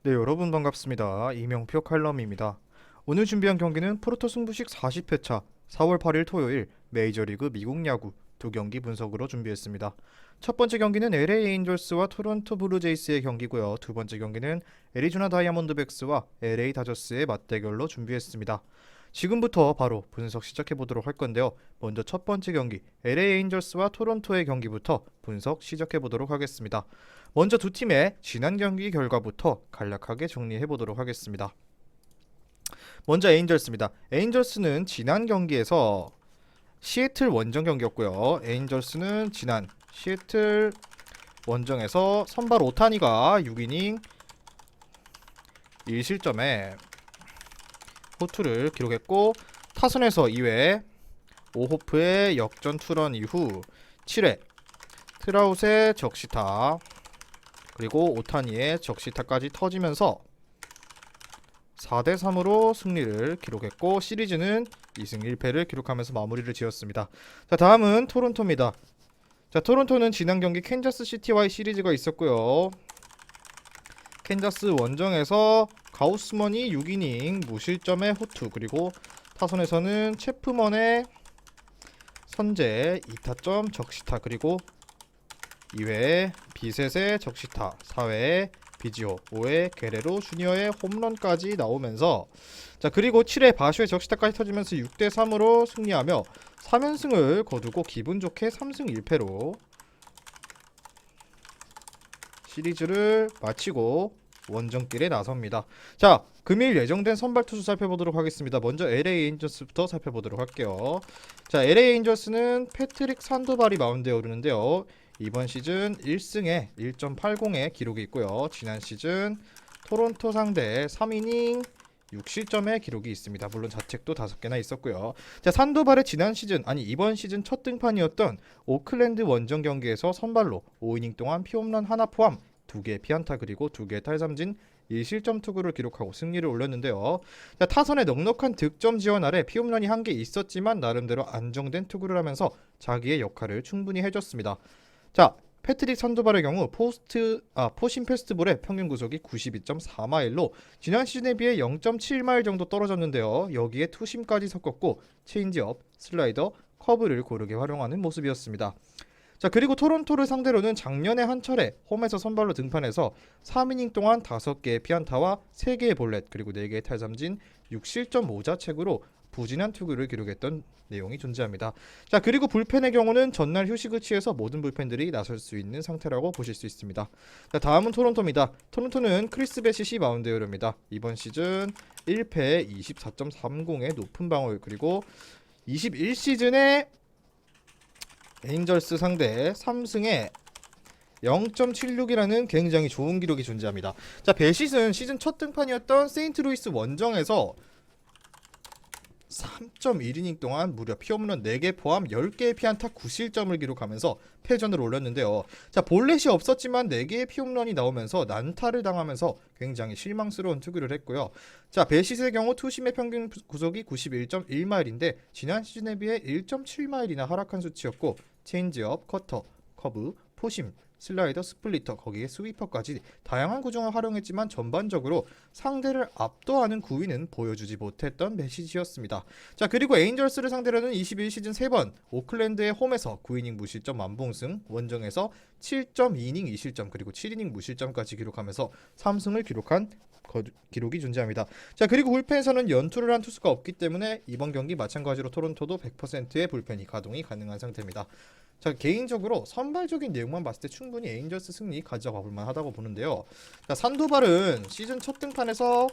네, 여러분 반갑습니다. 이명표 칼럼입니다. 오늘 준비한 경기는 프로토 승부식 40회차 4월 8일 토요일 메이저리그 미국 야구 두 경기 분석으로 준비했습니다. 첫 번째 경기는 LA 에인절스와 토론토 블루제이스의 경기고요. 두 번째 경기는 애리조나 다이아몬드백스와 LA 다저스의 맞대결로 준비했습니다. 지금부터 바로 분석 시작해 보도록 할 건데요. 먼저 첫 번째 경기 LA 에인절스와 토론토의 경기부터 분석 시작해 보도록 하겠습니다. 먼저 두 팀의 지난 경기 결과부터 간략하게 정리해 보도록 하겠습니다. 먼저 에인절스입니다. 에인절스는 지난 경기에서 시애틀 원정 경기였고요. 에인절스는 지난 시애틀 원정에서 선발 오타니가 6이닝 1실점에 호투를 기록했고, 타선에서 2회 오호프의 역전 투런 이후 7회 트라웃의 적시타 그리고 오타니의 적시타까지 터지면서 4대3으로 승리를 기록했고, 시리즈는 2승 1패를 기록하면서 마무리를 지었습니다. 자, 다음은 토론토입니다. 자, 토론토는 지난 경기 캔자스 시티와의 시리즈가 있었고요. 캔자스 원정에서 가우스먼이 6이닝 무실점의 호투, 그리고 타선에서는 체프먼의 선제 2타점 적시타, 그리고 2회에 비셋의 적시타, 4회에 비지오, 5회 게레로 주니어의 홈런까지 나오면서, 자, 그리고 7회 바슈의 적시타까지 터지면서 6대3으로 승리하며 3연승을 거두고 기분 좋게 3승 1패로 시리즈를 마치고 원정길에 나섭니다. 자, 금일 예정된 선발 투수 살펴보도록 하겠습니다. 먼저 LA 에인저스부터 살펴보도록 할게요. 자, LA 에인저스는 패트릭 산도발이 마운드에 오르는데요. 이번 시즌 1승에 1.80의 기록이 있고요. 지난 시즌 토론토 상대 3이닝 6실점의 기록이 있습니다. 물론 자책도 5개나 있었고요. 자, 산도발의 이번 시즌 첫 등판이었던 오클랜드 원정 경기에서 선발로 5이닝 동안 피홈런 하나 포함 2개의 피안타 그리고 2개의 탈삼진 1실점 투구를 기록하고 승리를 올렸는데요. 자, 타선의 넉넉한 득점 지원 아래 피홈런이 1개 있었지만 나름대로 안정된 투구를 하면서 자기의 역할을 충분히 해줬습니다. 자, 패트릭 산도발의 경우 포심 패스트볼의 평균 구속이 92.4마일로 지난 시즌에 비해 0.7마일 정도 떨어졌는데요. 여기에 투심까지 섞었고 체인지업, 슬라이더, 커브를 고르게 활용하는 모습이었습니다. 자, 그리고 토론토를 상대로는 작년에 한 차례 홈에서 선발로 등판해서 3이닝 동안 5개의 피안타와 3개의 볼넷 그리고 4개의 탈삼진 6실점 모자책으로 부진한 투구를 기록했던 내용이 존재합니다. 자, 그리고 불펜의 경우는 전날 휴식을 취해서 모든 불펜들이 나설 수 있는 상태라고 보실 수 있습니다. 자, 다음은 토론토입니다. 토론토는 크리스 베시시 마운드에 오릅니다. 이번 시즌 1패 24.30의 높은 방어율, 그리고 21시즌에 에인절스 상대 3승에 0.76이라는 굉장히 좋은 기록이 존재합니다. 자, 베시는 시즌 첫 등판이었던 세인트루이스 원정에서 3.1이닝 동안 무려 피홈런 4개 포함 10개의 피안타 9실점을 기록하면서 패전을 올렸는데요. 자, 볼넷이 없었지만 4개의 피홈런이 나오면서 난타를 당하면서 굉장히 실망스러운 투구를 했고요. 자, 베시스의 경우 투심의 평균 구속이 91.1마일인데 지난 시즌에 비해 1.7마일이나 하락한 수치였고, 체인지업, 커터, 커브, 포심, 슬라이더, 스플리터, 거기에 스위퍼까지 다양한 구종을 활용했지만 전반적으로 상대를 압도하는 구위는 보여주지 못했던 메시지였습니다. 자, 그리고 에인절스를 상대로는 21시즌 3번 오클랜드의 홈에서 9이닝 무실점 완봉승, 원정에서 7.2이닝 2실점 그리고 7이닝 무실점까지 기록하면서 3승을 기록한 기록이 존재합니다. 자, 그리고 불펜에서는 연투를 한 투수가 없기 때문에 이번 경기 마찬가지로 토론토도 100%의 불펜이 가동이 가능한 상태입니다. 자, 개인적으로 선발적인 내용만 봤을 때 충분히 에인절스 승리 가져가 볼만 하다고 보는데요. 자, 산도발은 시즌 첫 등판에서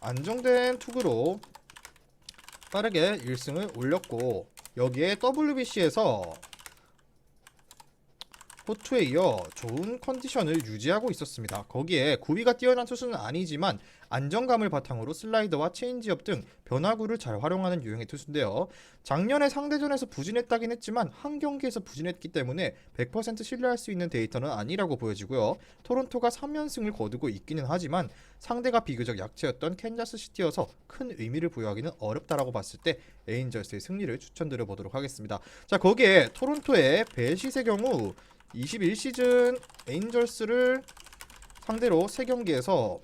안정된 투구로 빠르게 1승을 올렸고, 여기에 WBC에서 호투에 이어 좋은 컨디션을 유지하고 있었습니다. 거기에 구위가 뛰어난 투수는 아니지만 안정감을 바탕으로 슬라이더와 체인지업 등 변화구를 잘 활용하는 유형의 투수인데요. 작년에 상대전에서 부진했다긴 했지만 한 경기에서 부진했기 때문에 100% 신뢰할 수 있는 데이터는 아니라고 보여지고요. 토론토가 3연승을 거두고 있기는 하지만 상대가 비교적 약체였던 캔자스 시티여서 큰 의미를 부여하기는 어렵다라고 봤을 때 에인절스의 승리를 추천드려 보도록 하겠습니다. 자, 거기에 토론토의 베시스의 경우 21시즌 에인절스를 상대로 3경기에서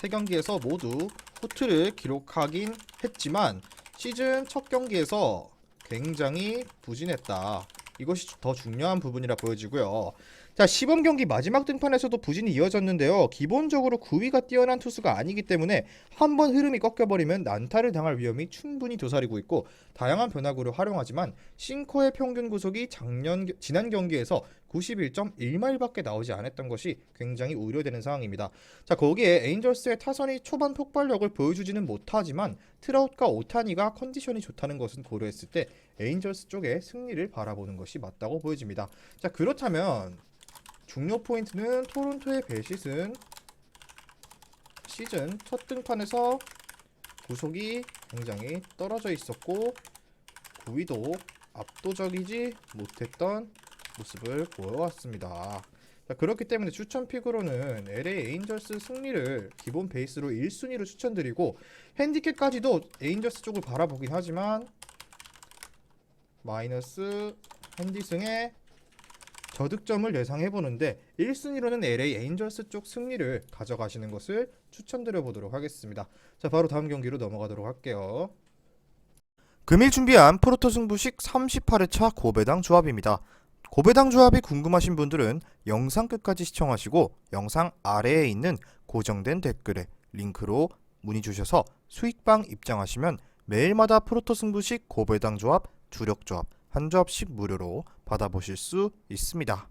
세 경기에서 모두 호투를 기록하긴 했지만 시즌 첫 경기에서 굉장히 부진했다. 이것이 더 중요한 부분이라 보여지고요. 자, 시범 경기 마지막 등판에서도 부진이 이어졌는데요. 기본적으로 구위가 뛰어난 투수가 아니기 때문에 한번 흐름이 꺾여버리면 난타를 당할 위험이 충분히 도사리고 있고 다양한 변화구를 활용하지만 싱커의 평균 구속이 지난 경기에서 91.1마일밖에 나오지 않았던 것이 굉장히 우려되는 상황입니다. 자, 거기에 에인절스의 타선이 초반 폭발력을 보여주지는 못하지만 트라웃과 오타니가 컨디션이 좋다는 것은 고려했을 때 에인절스 쪽의 승리를 바라보는 것이 맞다고 보여집니다. 자, 그렇다면 중요 포인트는 토론토의 배시즌 시즌 첫 등판에서 구속이 굉장히 떨어져 있었고 구위도 압도적이지 못했던 모습을 보여왔습니다. 자, 그렇기 때문에 추천 픽으로는 LA 에인절스 승리를 기본 베이스로 1순위로 추천드리고 핸디캡까지도 에인절스 쪽을 바라보긴 하지만 마이너스 핸디승에 저득점을 예상해보는데 1순위로는 LA 에인절스 쪽 승리를 가져가시는 것을 추천드려 보도록 하겠습니다. 자, 바로 다음 경기로 넘어가도록 할게요. 금일 준비한 프로토 승부식 38회차 고배당 조합입니다. 고배당 조합이 궁금하신 분들은 영상 끝까지 시청하시고 영상 아래에 있는 고정된 댓글에 링크로 문의 주셔서 수익방 입장하시면 매일마다 프로토 승부식 고배당 조합, 주력 조합 한 조합씩 무료로 받아보실 수 있습니다.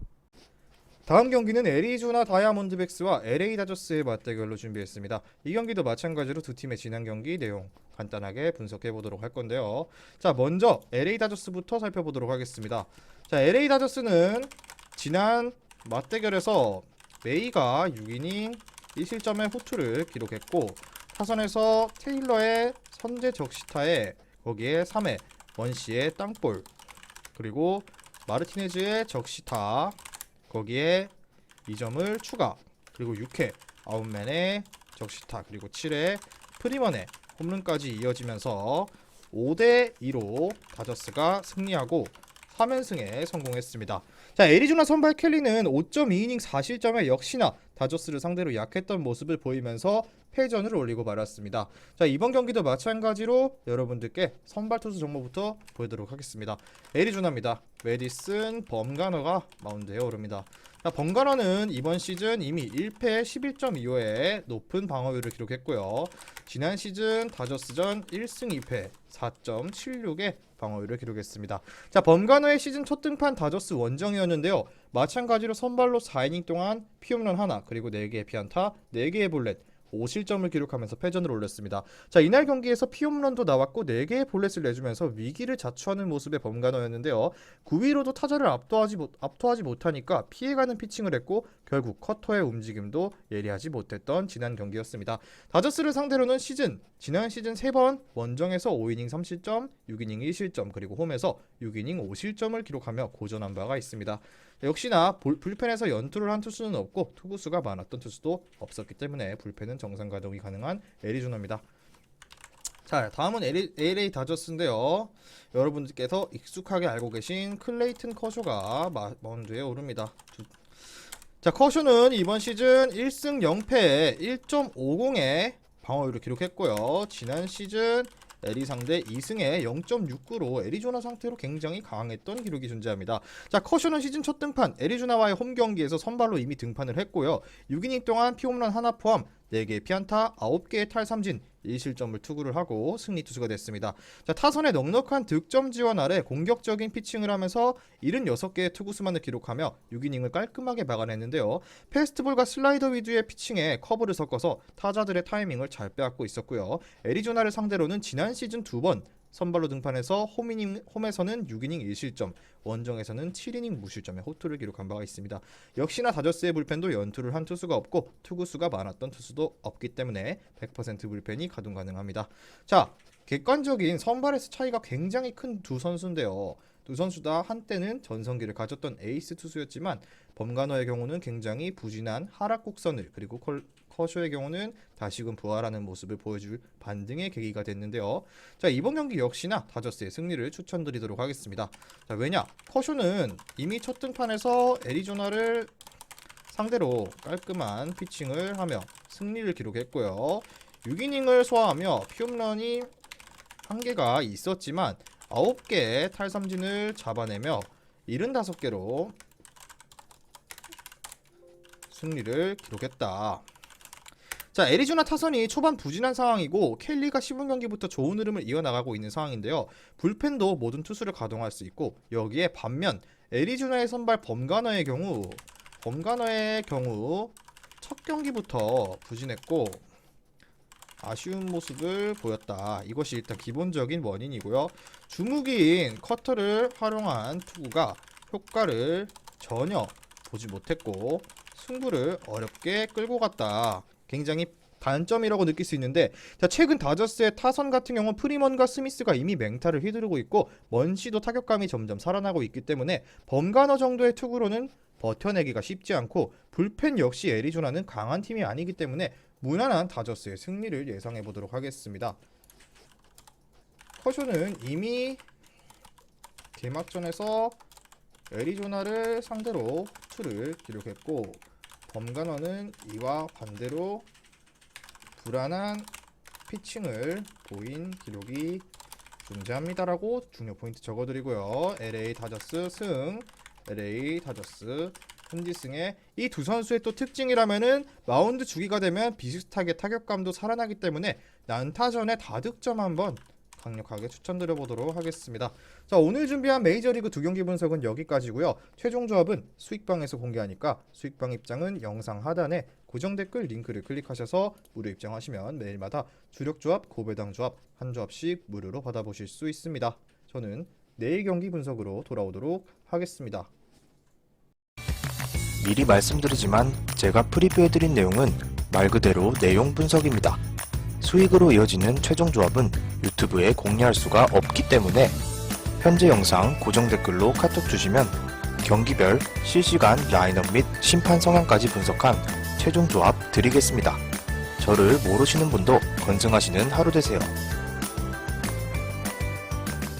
다음 경기는 애리조나 다이아몬드백스와 LA 다저스의 맞대결로 준비했습니다. 이 경기도 마찬가지로 두 팀의 지난 경기 내용 간단하게 분석해 보도록 할 건데요. 자, 먼저 LA 다저스부터 살펴보도록 하겠습니다. 자, LA 다저스는 지난 맞대결에서 메이가 6이닝 1실점의 호투를 기록했고 타선에서 테일러의 선제 적시타에 거기에 3회 원시의 땅볼 그리고 마르티네즈의 적시타 거기에 2점을 추가 그리고 6회 아웃맨의 적시타 그리고 7회 프리먼의 홈런까지 이어지면서 5대2로 다저스가 승리하고 3연승에 성공했습니다. 자, 애리조나 선발 켈리는 5.2이닝 4실점에 역시나 다저스를 상대로 약했던 모습을 보이면서 패전을 올리고 말았습니다. 자, 이번 경기도 마찬가지로 여러분들께 선발 투수 정보부터 보여드리도록 하겠습니다. 애리조나입니다. 메디슨 범가너가 마운드에 오릅니다. 자, 범가너는 이번 시즌 이미 1패 11.25의 높은 방어율을 기록했고요. 지난 시즌 다저스전 1승 2패 4.76의 방어율을 기록했습니다. 자, 범가너의 시즌 첫 등판 다저스 원정이었는데요. 마찬가지로 선발로 4이닝 동안 피홈런 하나 그리고 4개의 피안타 4개의 볼넷 5실점을 기록하면서 패전을 올렸습니다. 자, 이날 경기에서 피홈런도 나왔고 4개의 볼넷을 내주면서 위기를 자초하는 모습의 범가너였는데요. 9위로도 타자를 압도하지 못하니까 피해가는 피칭을 했고 결국 커터의 움직임도 예리하지 못했던 지난 경기였습니다. 다저스를 상대로는 지난 시즌 3번 원정에서 5이닝 3실점, 6이닝 1실점 그리고 홈에서 6이닝 5실점을 기록하며 고전한 바가 있습니다. 역시나 불펜에서 연투를 한 투수는 없고 투구수가 많았던 투수도 없었기 때문에 불펜은 정상 가동이 가능한 애리조나입니다. 자, 다음은 LA 다저스인데요. 여러분들께서 익숙하게 알고 계신 클레이튼 커쇼가 마운드에 오릅니다. 자, 커쇼는 이번 시즌 1승 0패에 1.50의 방어율을 기록했고요. 지난 시즌 LA 상대 2승에 0.69로 애리조나 상태로 굉장히 강했던 기록이 존재합니다. 자, 커쇼는 시즌 첫 등판 애리조나와의 홈 경기에서 선발로 이미 등판을 했고요. 6이닝 동안 피홈런 하나 포함 4개의 피안타, 9개의 탈삼진, 1실점을 투구를 하고 승리 투수가 됐습니다. 자, 타선의 넉넉한 득점 지원 아래 공격적인 피칭을 하면서 76개의 투구수만을 기록하며 6이닝을 깔끔하게 막아냈는데요. 패스트볼과 슬라이더 위주의 피칭에 커브를 섞어서 타자들의 타이밍을 잘 빼앗고 있었고요. 애리조나를 상대로는 지난 시즌 2번 선발로 등판해서 홈에서는 6이닝 1실점, 원정에서는 7이닝 무실점의 호투를 기록한 바가 있습니다. 역시나 다저스의 불펜도 연투를 한 투수가 없고 투구수가 많았던 투수도 없기 때문에 100% 불펜이 가동 가능합니다. 자, 객관적인 선발에서 차이가 굉장히 큰 두 선수인데요. 두 선수 다 한때는 전성기를 가졌던 에이스 투수였지만 범가너의 경우는 굉장히 부진한 하락 곡선을 그리고 커쇼의 경우는 다시금 부활하는 모습을 보여줄 반등의 계기가 됐는데요. 자, 이번 경기 역시나 다저스의 승리를 추천드리도록 하겠습니다. 자, 왜냐? 커쇼는 이미 첫 등판에서 애리조나를 상대로 깔끔한 피칭을 하며 승리를 기록했고요. 6이닝을 소화하며 피홈런이 1개가 있었지만 9개의 탈삼진을 잡아내며 75개로 승리를 기록했다. 자, 애리조나 타선이 초반 부진한 상황이고 켈리가 10분경기부터 좋은 흐름을 이어나가고 있는 상황인데요. 불펜도 모든 투수를 가동할 수 있고 여기에 반면 애리조나의 선발 범가너의 경우 첫 경기부터 부진했고 아쉬운 모습을 보였다. 이것이 일단 기본적인 원인이고요. 주무기인 커터를 활용한 투구가 효과를 전혀 보지 못했고 승부를 어렵게 끌고 갔다. 굉장히 단점이라고 느낄 수 있는데, 자, 최근 다저스의 타선 같은 경우는 프리먼과 스미스가 이미 맹타를 휘두르고 있고 먼시도 타격감이 점점 살아나고 있기 때문에 범가너 정도의 투구로는 버텨내기가 쉽지 않고 불펜 역시 애리조나는 강한 팀이 아니기 때문에 무난한 다저스의 승리를 예상해 보도록 하겠습니다. 커쇼는 이미 개막전에서 애리조나를 상대로 투를 기록했고 범가너는 이와 반대로 불안한 피칭을 보인 기록이 존재합니다라고 중요 포인트 적어드리고요. LA 다저스 승, LA 다저스 현지승의 이 두 선수의 또 특징이라면은 마운드 주기가 되면 비슷하게 타격감도 살아나기 때문에 난타전에 다득점 한번 강력하게 추천드려 보도록 하겠습니다. 자, 오늘 준비한 메이저리그 2경기 분석은 여기까지고요. 최종 조합은 수익방에서 공개하니까 수익방 입장은 영상 하단에 고정 댓글 링크를 클릭하셔서 무료 입장하시면 매일마다 주력 조합, 고배당 조합 한 조합씩 무료로 받아보실 수 있습니다. 저는 내일 경기 분석으로 돌아오도록 하겠습니다. 미리 말씀드리지만 제가 프리뷰해드린 내용은 말 그대로 내용 분석입니다. 수익으로 이어지는 최종 조합은 유튜브에 공개할 수가 없기 때문에 현재 영상 고정 댓글로 카톡 주시면 경기별 실시간 라인업 및 심판 성향까지 분석한 최종 조합 드리겠습니다. 저를 모르시는 분도 건승하시는 하루 되세요.